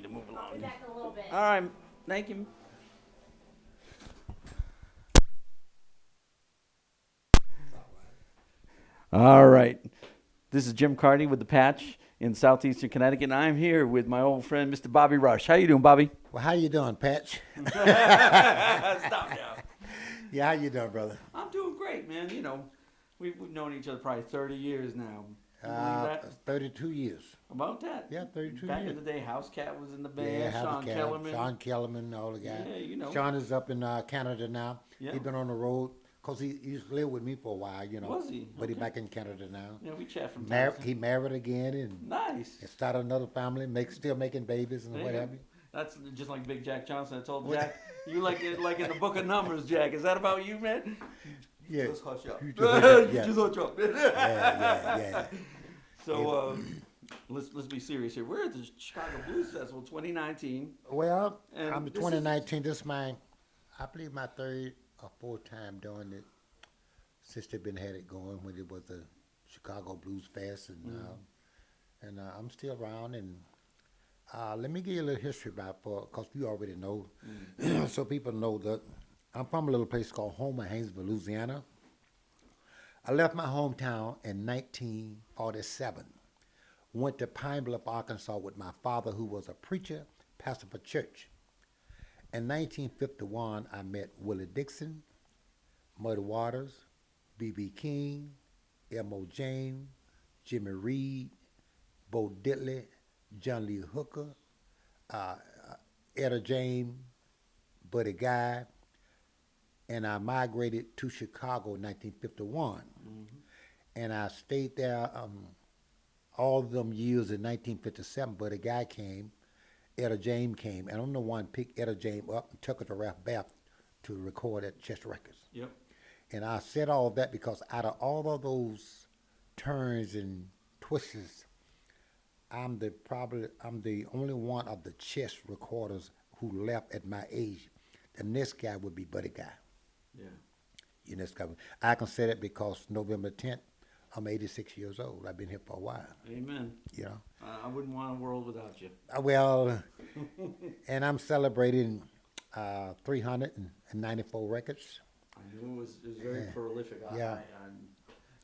to move along. I'll be back in a little bit. All right. Thank you. All right. This is Jim Carty with the Patch in southeastern Connecticut, and I'm here with my old friend, Mr. Bobby Rush. How you doing, Bobby? Well, how you doing, Patch? Stop now. Yeah, how you doing, brother? I'm doing great, man. You know, we've known each other probably 30 years now. You believe that? 32 years. About that? Yeah, 32 Back years. in the day, House Cat was in the band. Yeah, Sean Kellerman. Sean Kellerman, all the guys. Yeah, you know. Sean is up in Canada now. Yeah. He's been on the road because he used to live with me for a while, you know. Was he? But he's Okay. back in Canada now. Yeah, we chat from time to time. He married again and Nice. started another family, still making babies and There what you have go. you. That's just like Big Jack Johnson. I told Jack, you like it like in the Book of Numbers, Jack. Is that about you, man? Yeah. Just hush up. You just hush up, yeah. Just hush up. Yeah. So let's be serious here. We're at the Chicago Blues Festival 2019. Well, And I'm this 2019. This is I believe my third or fourth time doing it since they've been had it going when it was the Chicago Blues Fest, and I'm still around. And let me give you a little history about because you already know, so people know that I'm from a little place called Homer, Haynesville, Louisiana. I left my hometown in 1947. Went to Pine Bluff, Arkansas with my father, who was a preacher, pastor of a church. In 1951, I met Willie Dixon, Muddy Waters, B.B. King, M.O. James, Jimmy Reed, Bo Diddley, John Lee Hooker, Etta James, Buddy Guy, and I migrated to Chicago in 1951. And I stayed there all of them years in 1957, Buddy Guy came, Etta James came, and I'm the one picked Etta James up and took her to Ralph Bath to record at Chester Records. Yep. And I said all of that because out of all of those turns and twists, I'm the only one of the chess recorders who left at my age. The next guy would be Buddy Guy. Yeah. You know, I can say that because November 10th, I'm 86 years old. I've been here for a while. Amen. You know. I wouldn't want a world without you. Well, and I'm celebrating 394 records. I knew it was very prolific. Yeah.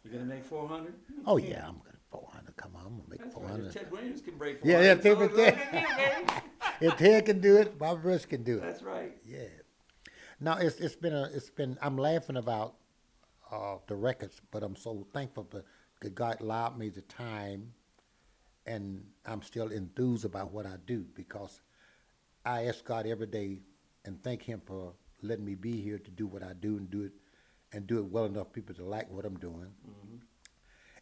You gonna make 400? Oh yeah, I'm gonna 400. Come on, I'm gonna make That's 400. right. If Ted Williams can break 400. Yeah, so Ted- look at you, baby. If Ted can do it, Bob Rush can do it. That's right. Yeah. Now it's been. I'm laughing about the records, but I'm so thankful that God allowed me the time, and I'm still enthused about what I do because I ask God every day and thank Him for letting me be here to do what I do and do it well enough people to like what I'm doing.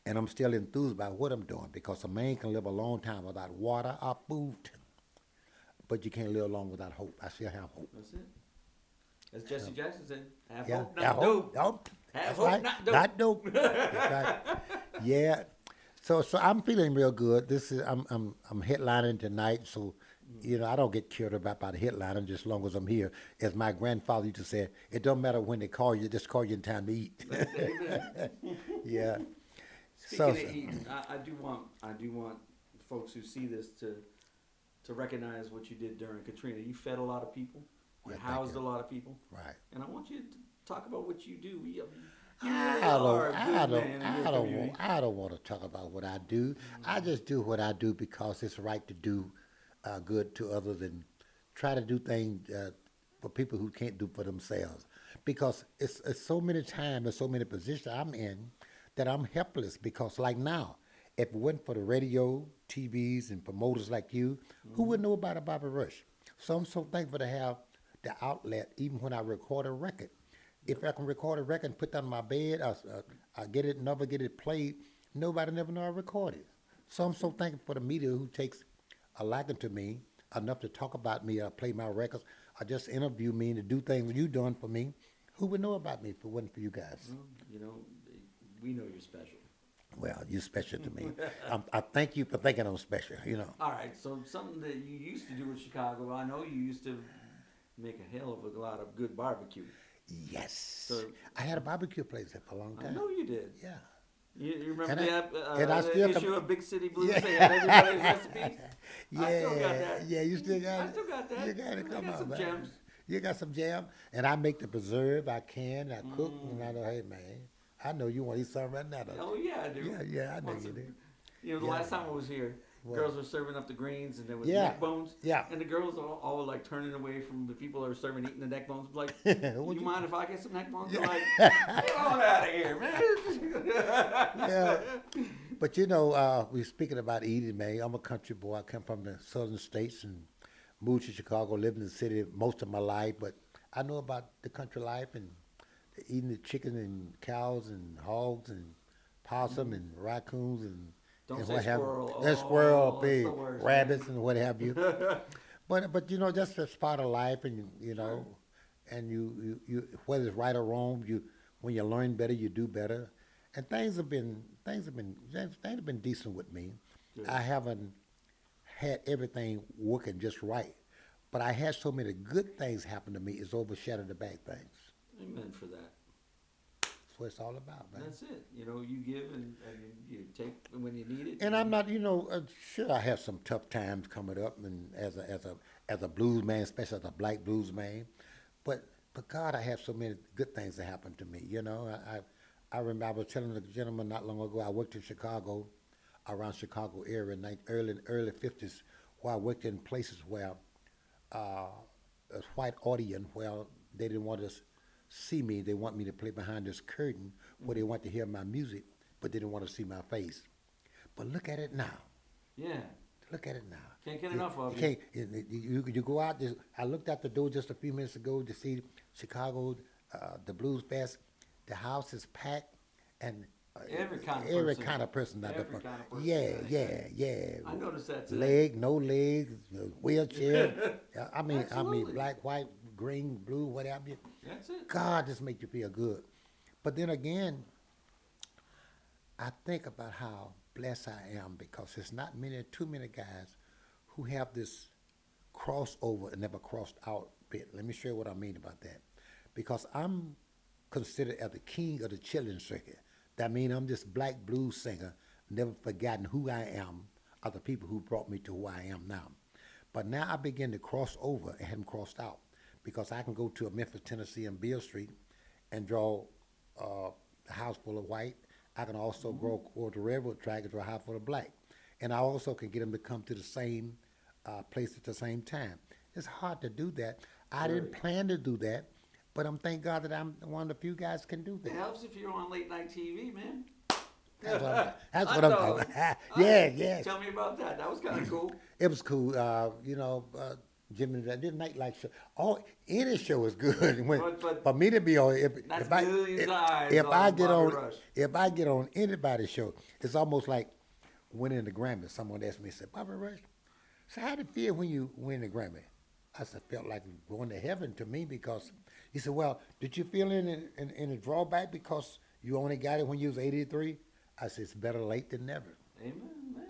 And I'm still enthused about what I'm doing because a man can live a long time without water or food, but you can't live long without hope. I still have hope. That's it. As Jesse Jackson said, have Yeah, hope, not dope. Hope. Have That's hope, right. not dope. That's right. Yeah. So I'm feeling real good. I'm headlining tonight, so you know I don't get cured about the headlining just as long as I'm here. As my grandfather used to say, it don't matter when they call you, just call you in time to eat. Amen. Yeah. Speaking of eating, I do want folks who see this to recognize what you did during Katrina. You fed a lot of people. You Yeah, thank housed you. a lot of people. Right. And I want you to talk about what you do. You I really are a don't, good man in your community. I don't want to talk about what I do. I just do what I do because it's right to do good to others and try to do things for people who can't do for themselves. Because it's so many times and so many positions I'm in that I'm helpless because like now, if it wasn't for the radio, TVs, and promoters like you, who would know about a Bobby Rush? So I'm so thankful to have the outlet even when I record a record. If I can record a record and put that on my bed, I get it, never get it played, nobody never know I recorded. So I'm so thankful for the media who takes a liking to me enough to talk about me, play my records, or just interview me and to do things you done for me. Who would know about me if it wasn't for you guys? Well, you know, we know you're special. Well, you're special to me. I thank you for thinking I'm special, you know. All right, so something that you used to do in Chicago, I know you used to make a hell of a lot of good barbecue. Yes. So- I had a barbecue place there for a long I time. know you did. Yeah. You remember And that I the still issue com- of Big City Blues? Yeah. They had everybody's recipes. I still got Yeah, that. yeah, you still got I it. still got that. You got to I come got on, some man. gems. You got some jam, and I make the preserve. I can. I cook, and I Mm. know, hey man, I know you want to eat something right now, don't Oh yeah, I you? do. Yeah, yeah, I know Want you some? do. The Yeah, last time I was here, what? girls were serving up the greens, and there was Yeah, neck bones, yeah. and the girls all like turning away from the people that are serving, eating the neck bones. Like, What you you? mind if I get some neck bones? They're Yeah, like, get on out of here, yeah. man. But we speaking about eating, man. I'm a country boy. I come from the southern states and moved to Chicago, lived in the city most of my life. But I know about the country life and eating the chicken and cows and hogs and possum and raccoons Don't and say what have you. squirrel. And squirrel, Oh, it's the pig, worst, man. rabbits and what have you. But that's part of life, and Sure. and you whether it's right or wrong, you when you learn better, you do better, and things have been decent with me. Good. I haven't had everything working just right, but I had so many good things happen to me. It's overshadowed the bad things. Amen for that. That's what it's all about, man. That's it. You give and you take when you need it. And I'm not, sure I have some tough times coming up, and as a blues man, especially as a black blues man, but God, I have so many good things that happen to me. I remember I was telling the gentleman not long ago. I worked in Chicago, around Chicago area, early 50s, where I worked in places where uh, a white audience where they didn't want to see me. They want me to play behind this curtain where they want to hear my music, but they didn't want to see my face. But look at it now. Yeah. Look at it now. Can't get You, enough of you you. can't. You go out. I looked out the door just a few minutes ago to see Chicago, the Blues Fest. The house is packed, and Every kind of every person. kind of person out Every there. kind of person. Yeah. I noticed that today. Leg, no legs, wheelchair. I mean, Absolutely. black, white, green, blue, whatever. That's it. God just make you feel good. But then again, I think about how blessed I am because there's not too many guys who have this crossover and never crossed out bit. Let me show you what I mean about that. Because I'm considered as the king of the children's circuit. That means I'm this black blues singer, never forgotten who I am, are the people who brought me to who I am now. But now I begin to cross over and haven't crossed out because I can go to a Memphis, Tennessee, and Beale Street and draw a house full of white. I can also go to railroad track and draw a house full of black. And I also can get them to come to the same place at the same time. It's hard to do that. I didn't Very. plan to do that, but I'm thank God that I'm one of the few guys can do It that. helps if you're on late night TV, man. That's I what I'm know. talking about. Yeah, yeah. Tell me about that. That was kind of cool. It was cool. Jimmy, that did nightlife show. Any show is good. But For me to be on, that's if I millions if, of eyes if I on get Bobby on Rush. if I get on anybody's show, it's almost like winning the Grammy. Someone asked me, said, Bobby Rush, so how did it feel when you win the Grammy? I said, felt like going to heaven to me because he said, well, did you feel any drawback because you only got it when you was 83? I said, it's better late than never. Amen, man.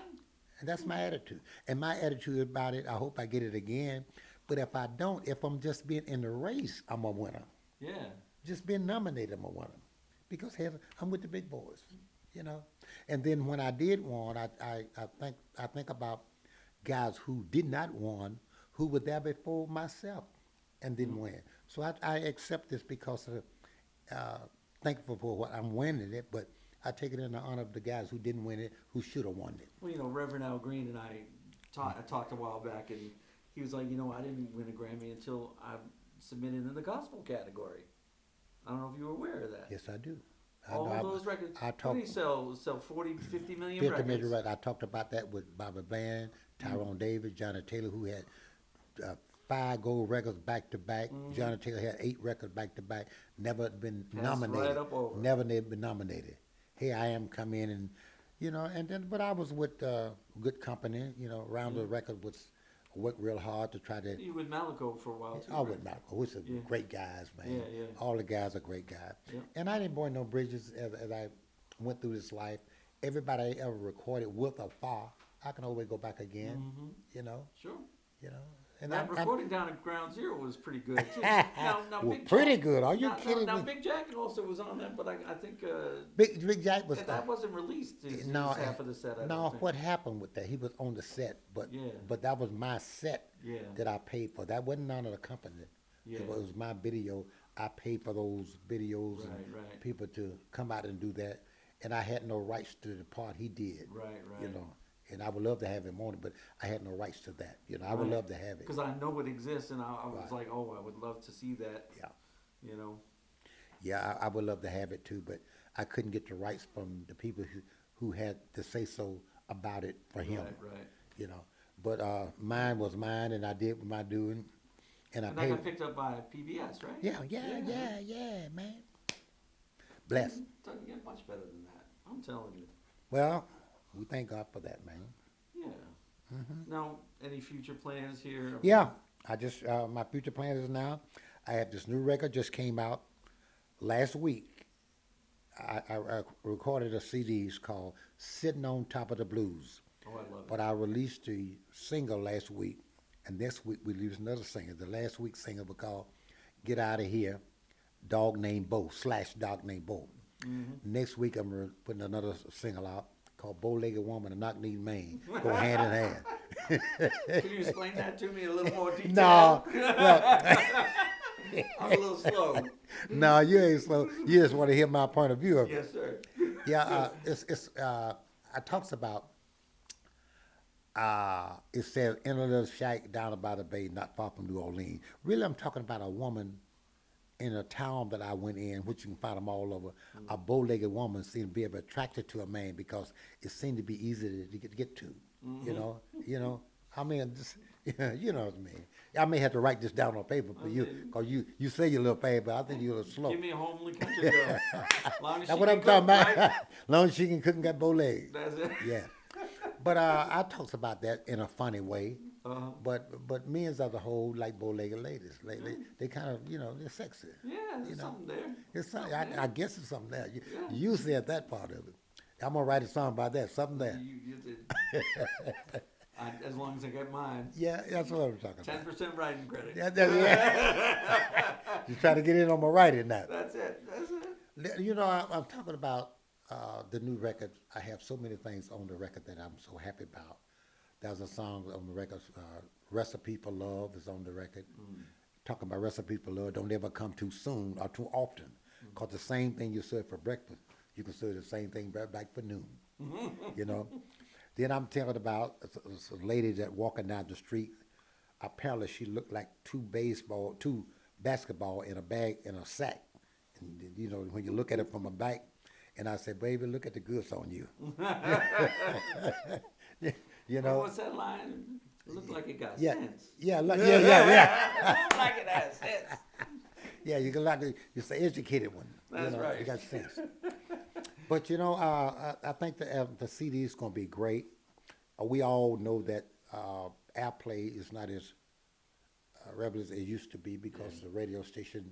And that's my attitude. And my attitude about it, I hope I get it again. But if I don't, if I'm just being in the race, I'm a winner. Yeah. Just being nominated, I'm a winner. Because heaven, I'm with the big boys. And then when I did win, I think about guys who did not win, who were there before myself and didn't win. So I accept this because of thankful for what I'm winning it, but I take it in the honor of the guys who didn't win it, who should have won it. Well, Reverend Al Green and I talked a while back, and he was like, I didn't win a Grammy until I submitted in the gospel category. I don't know if you were aware of that. Yes, I do. All those records. I What talked. did he sell? 40, 50 million 50 records? million records. I talked about that with Bobby Bland, Tyrone Davis, Johnny Taylor, who had 5 gold records back to back. Johnny Taylor had 8 records back to back. Never been Passed nominated. right up over. Never been nominated. Here I am come in and but I was with good company. Rounded Records was worked real hard to try to. You with Malaco for a while too. I right? with Malcolm, which are Yeah. great guys, man. Yeah. All the guys are great guys. Yeah. And I didn't burn no bridges as I went through this life. Everybody I ever recorded with or for, I can always go back again. Mm-hmm. You know, Sure. And That I'm recording down at Ground Zero was pretty good too. Now well, Big pretty Jack, good. Are you now, kidding now me? Big Jack also was on that, but I think Big Jack was that wasn't released. His no, half of the set, I don't no. think. What happened with that? He was on the set, Yeah, but that was my set yeah, that I paid for. That wasn't none of the company. yeah. It was my video. I paid for those videos and Right, right, people to come out and do that, and I had no rights to the part he did. right, You right. know, and I would love to have him on it, but I had no rights to that. You know, I would Right. love to have it. Because I know it exists, and I was Right. like, oh, I would love to see that. Yeah. You know. Yeah, I would love to have it too, but I couldn't get the rights from the people who had to say so about it for him. Right, right. You know, but mine was mine, and I did my doing, and I And that paid. got picked up by PBS, right? Yeah, man. Bless. Doesn't get much better than that. I'm telling you. Well, we thank God for that, man. Yeah. Now, any future plans here? Yeah, I just my future plans is now. I have this new record just came out last week. I recorded a CD called "Sitting on Top of the Blues," Oh, I love but it. I released the single last week, and this week we released another single. The last week's single was called "Get Out of Here," Dog Named Bo / Dog Named Bo. Next week I'm putting another single out called "Bow-Legged Woman and Knock-Kneed Man." Go hand in hand. Can you explain that to me in a little more detail? No, well, I'm a little slow. no, you ain't slow. You just want to hear my point of view of it. Yes, sir. Yeah, I talks about. It says in a little shack down by the bay, not far from New Orleans. Really, I'm talking about a woman in a town that I went in, which you can find them all over. A bow-legged woman seemed to be able to attracted to a man because it seemed to be easy to get to. You know. I mean, just, you know what I mean. I may have to write this down on paper for you, because you say you're a little fast, but I think you're a little slow. Give me a homely country girl. Long as That's she what can I'm talking cook, about. right? Long as she can cook and got bow legs. That's it. Yeah. But I talks about that in a funny way. Uh-huh. But men as a whole like bow-legged ladies. They kind of, they're sexy. Yeah, there's something there. It's something, Something I guess it's something there. Yeah. You said that part of it. I'm gonna write a song about that. Something there. You as long as I get mine. Yeah, that's what I'm talking about. 10% writing credit. Yeah. You trying to get in on my writing now. That's it. That's it. I'm talking about the new record. I have so many things on the record that I'm so happy about. There's a song on the record, Recipe for Love is on the record. Talking about recipe for love, don't ever come too soon or too often. Because the same thing you serve for breakfast, you can serve the same thing back for noon. Then I'm talking about a lady that walking down the street. Apparently she looked like two basketball in a bag, in a sack. And, when you look at it from a back, and I said, baby, look at the goods on you. What's that line? Look like it got sense. Yeah. Look like it has sense. Yeah, you say educated one. That's right. You got sense. But I think the CD is going to be great. We all know that airplay is not as relevant as it used to be because the radio station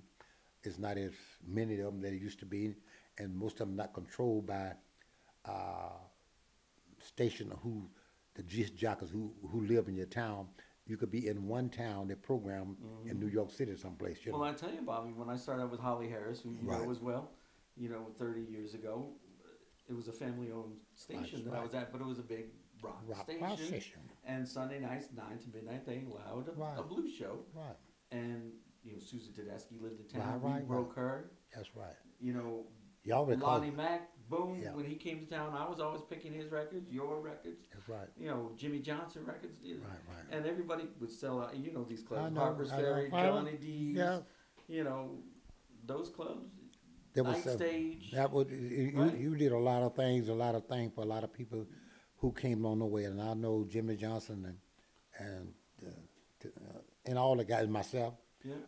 is not as many of them that it used to be, and most of them not controlled by station the jockeys who live in your town. You could be in one town, they program in New York City someplace. Well, I tell you, Bobby, when I started out with Holly Harris, who you know as well, 30 years ago, it was a family-owned station that I was at, but it was a big rock station. And Sunday nights, 9 to midnight, they allowed a blues show. Right. And, Susan Tedeschi lived in town. We broke her. That's right. Y'all Lonnie Mack, boom, when he came to town, I was always picking his records, your records. That's right. Jimmy Johnson records. Right. And everybody would sell out, these clubs, I Harper's know. Ferry, Johnny D's, those clubs, Night Stage. You did a lot of things for a lot of people who came on the way. And I know Jimmy Johnson and all the guys, myself,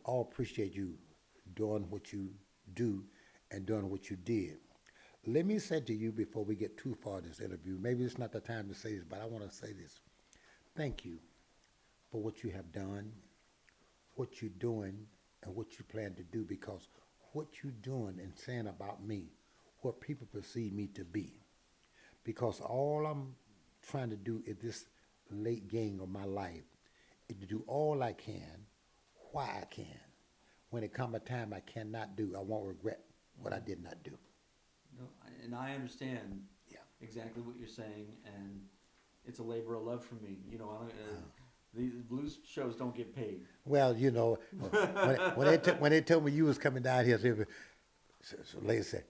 all appreciate you doing what you do and doing what you did. Let me say to you before we get too far in this interview, maybe it's not the time to say this, but I want to say this. Thank you for what you have done, what you're doing, and what you plan to do, because what you're doing and saying about me, what people perceive me to be. Because all I'm trying to do at this late game of my life to do all I can, why I can. When it come a time I cannot do, I won't regret what I did not do. No, and I understand Yeah. exactly what you're saying, and it's a labor of love for me. You know, the blues shows don't get paid. Well, when they told me you was coming down here, so lady said,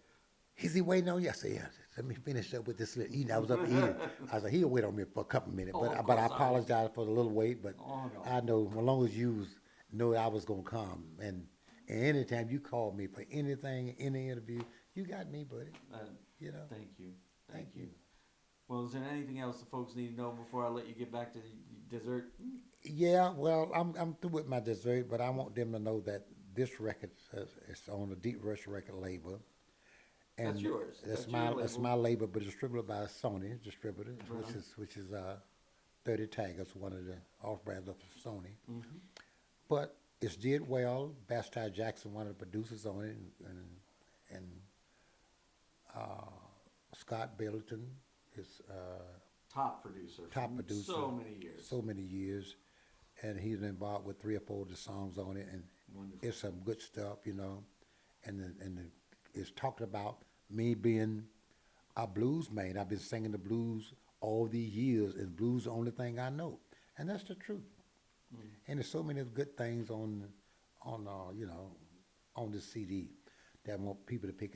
"Is he waiting on you?" I said, "Yeah. Let me finish up with this little eating." I was up eating. I was like, "He'll wait on me for a couple minutes," Oh, of but I course I will. apologize for the little wait. But Oh no. I know as long as you know I was gonna come, and anytime you call me for anything, any interview, you got me, buddy. Uh, You know. Thank you. Thank you. Well, is there anything else the folks need to know before I let you get back to the dessert? Yeah, well, I'm through with my dessert, but I want them to know that this record is on the Deep Rush record label. And That's yours. That's That's your it's label. my label, but it's distributed by Sony distributor, Uh-huh. which is 30 Taggers, one of the off brands of Sony. Mm-hmm. But it's did well. Bastard Jackson, one of the producers on it, and Scott Billington is Top producer. top for producer. So many years. So many years, and he's involved with 3 or 4 of the songs on it, and Wonderful. it's some good stuff, it's talking about me being a blues man. I've been singing the blues all these years, and blues the only thing I know, and that's the truth. And there's so many good things on this CD that I want people to pick it